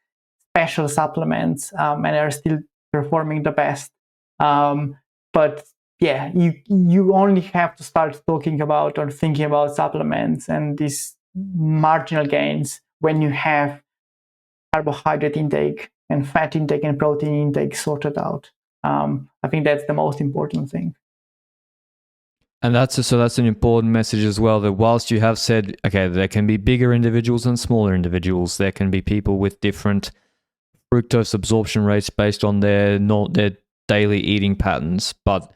special supplements, and are still performing the best. But yeah, you only have to start talking about or thinking about supplements and these marginal gains when you have carbohydrate intake and fat intake and protein intake sorted out. I think that's the most important thing. And that's an important message as well, that whilst you have said, okay, there can be bigger individuals and smaller individuals, there can be people with different fructose absorption rates based on their daily eating patterns, but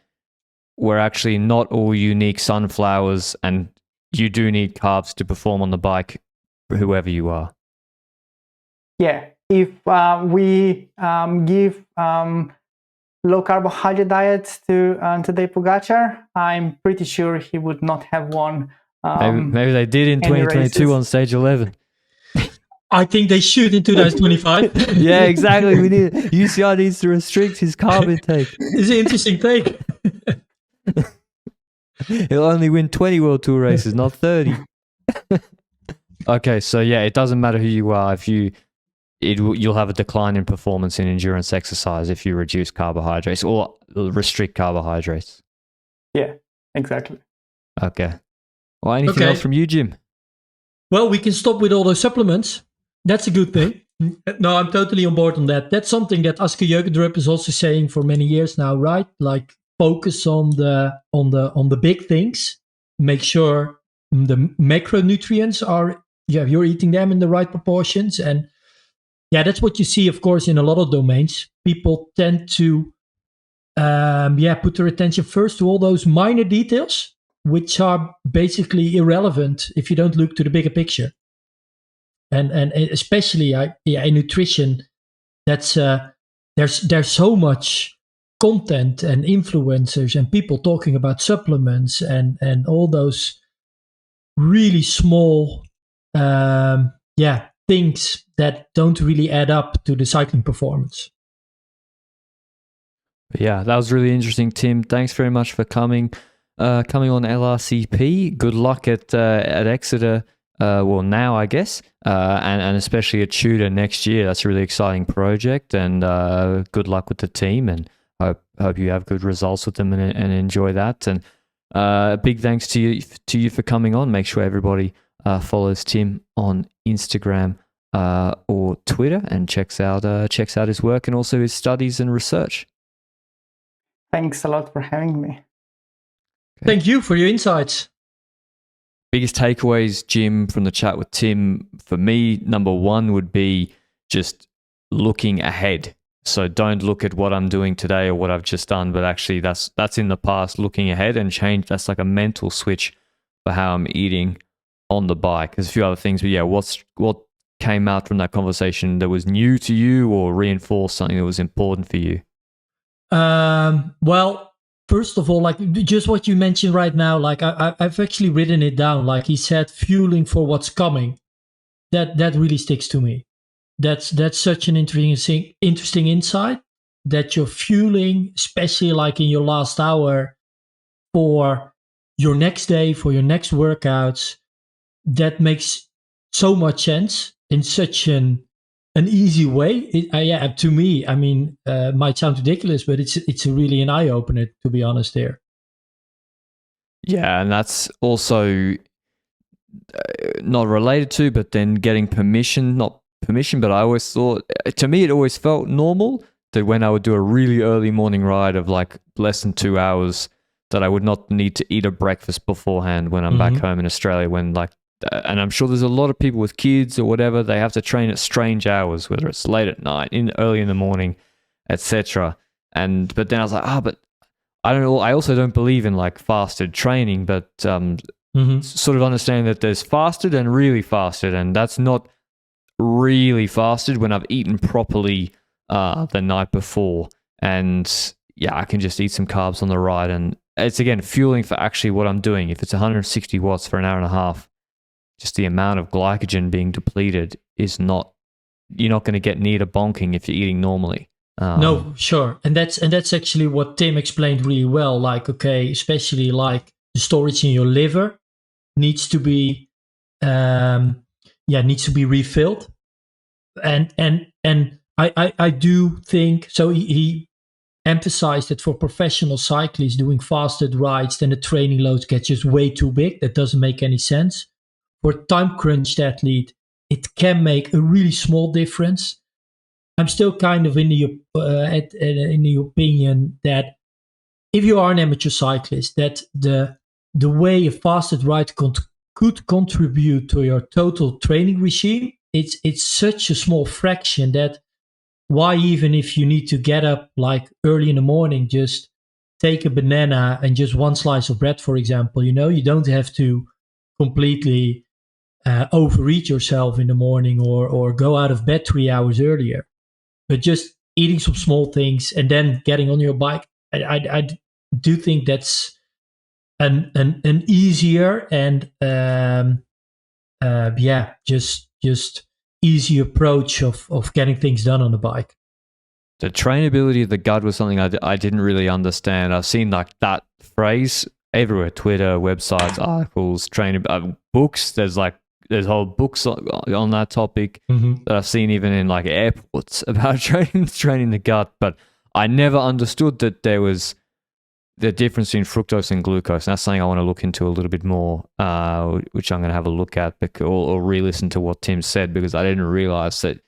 we're actually not all unique sunflowers, and you do need carbs to perform on the bike, whoever you are. Yeah, if we give low carbohydrate diets to Tadej Pogacar, I'm pretty sure he would not have won. Maybe they did in 2022 races. On stage 11. I think they should in 2025. Yeah, exactly. UCI needs to restrict his carb intake. It's an interesting take. He'll only win 20 World Tour races, not 30. Okay, so yeah, it doesn't matter who you are. You'll have a decline in performance in endurance exercise if you reduce carbohydrates or restrict carbohydrates. Yeah, exactly. Okay. Well, anything else from you, Jim? Well, we can stop with all those supplements. That's a good thing. No, I'm totally on board on that. That's something that Aske Jeugendrup is also saying for many years now, right? Like focus on the big things. Make sure the macronutrients you're eating them in the right proportions. And yeah, that's what you see, of course, in a lot of domains. People tend to put their attention first to all those minor details, which are basically irrelevant if you don't look to the bigger picture. And especially in nutrition, that's there's so much content and influencers and people talking about supplements and all those really small things that don't really add up to the cycling performance. Yeah, that was really interesting, Tim. Thanks very much for coming on LRCP. Good luck at Exeter. Now I guess, and especially at Tudor next year. That's a really exciting project, and good luck with the team. And hope you have good results with them and enjoy that. And big thanks to you for coming on. Make sure everybody follows Tim on Instagram or Twitter and checks out his work and also his studies and research. Thanks a lot for having me. Okay. Thank you for your insights. Biggest takeaways, Jim, from the chat with Tim, for me, number one would be just looking ahead. So don't look at what I'm doing today or what I've just done, but actually that's in the past, looking ahead and change. That's like a mental switch for how I'm eating on the bike. There's a few other things, but yeah, what came out from that conversation that was new to you or reinforced something that was important for you? Well, first of all, like just what you mentioned right now, like I've actually written it down. Like he said, fueling for what's coming. That really sticks to me. That's such an interesting insight, that you're fueling, especially like in your last hour, for your next day, for your next workouts. That makes so much sense in such an an easy way. Yeah, to me, I mean, might sound ridiculous, but it's really an eye opener, to be honest. There. Yeah, and that's also not related to, but then getting permission, not permission, but I always thought, to me, it always felt normal that when I would do a really early morning ride of like less than 2 hours, that I would not need to eat a breakfast beforehand when I'm back home in Australia. When like, and I'm sure there's a lot of people with kids or whatever, they have to train at strange hours, whether it's late at night, early in the morning, etc. But then I was like, but I don't know. I also don't believe in like fasted training, but sort of understanding that there's fasted and really fasted, and that's not really fasted when I've eaten properly the night before. And yeah, I can just eat some carbs on the ride, and it's again fueling for actually what I'm doing. If it's 160 watts for an hour and a half, just the amount of glycogen being depleted is not, you're not going to get near to bonking if you're eating normally. No, sure. And that's actually what Tim explained really well. Like, okay, especially like the storage in your liver needs to be refilled. And I do think so. He emphasized that for professional cyclists doing fasted rides, then the training loads get just way too big. That doesn't make any sense. For a time crunched athlete, it can make a really small difference. I'm still kind of in the opinion that if you are an amateur cyclist, that the way a fasted ride could contribute to your total training regime, it's such a small fraction that why, even if you need to get up like early in the morning, just take a banana and just one slice of bread, for example, you don't have to completely overeat yourself in the morning or go out of bed 3 hours earlier. But just eating some small things and then getting on your bike, I do think that's an easier and just easy approach of getting things done on the bike. The trainability of the gut was something I didn't really understand. I've seen like that phrase everywhere: Twitter, websites, articles, books. There's whole books on that topic that I've seen even in like airports about training the gut. But I never understood that there was the difference in fructose and glucose. And that's something I want to look into a little bit more, which I'm going to have a look at or re-listen to what Tim said, because I didn't realize that,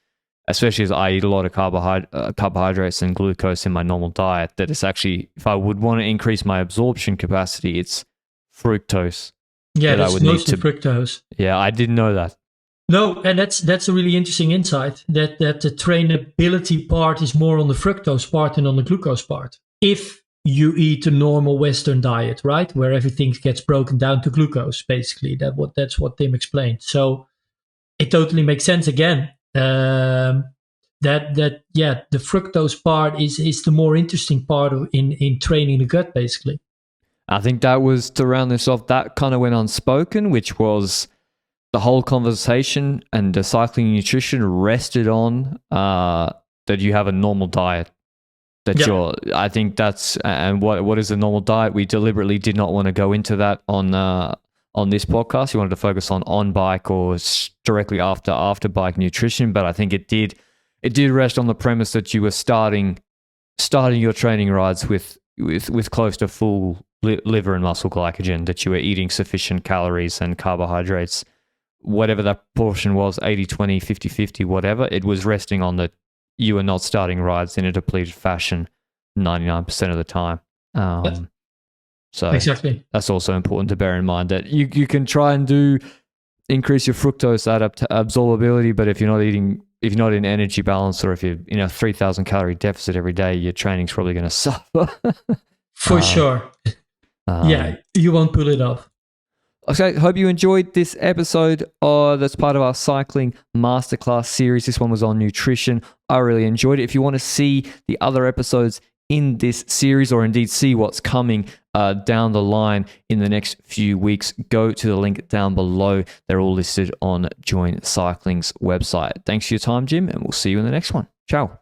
especially as I eat a lot of carbohydrates and glucose in my normal diet, that it's actually, if I would want to increase my absorption capacity, it's fructose. Yeah, that's mostly fructose. Yeah, I didn't know that. No, and that's a really interesting insight, that the trainability part is more on the fructose part than on the glucose part. If you eat a normal Western diet, right, where everything gets broken down to glucose, basically, that's what Tim explained. So it totally makes sense again. The fructose part is the more interesting part in training the gut, basically. I think that was, to round this off, that kind of went unspoken, which was the whole conversation and the cycling nutrition rested on that you have a normal diet. I think that's, and what is a normal diet? We deliberately did not want to go into that on this podcast. We wanted to focus on bike or directly after bike nutrition, but I think it did rest on the premise that you were starting your training rides with close to full liver and muscle glycogen, that you were eating sufficient calories and carbohydrates, whatever that portion was, 80-20, 50-50, whatever. It was resting on that you were not starting rides in a depleted fashion 99% of the time. So exactly, that's also important to bear in mind, that you can try and increase your fructose absorbability, but if you're not in energy balance, or if you're in a 3,000 calorie deficit every day, your training's probably going to suffer. For sure. Yeah, you won't pull it off. Okay, hope you enjoyed this episode that's part of our cycling masterclass series. This one was on nutrition. I really enjoyed it. If you want to see the other episodes in this series, or indeed see what's coming down the line in the next few weeks, go to the link down below. They're all listed on Join Cycling's website. Thanks for your time, Jim, and we'll see you in the next one. Ciao.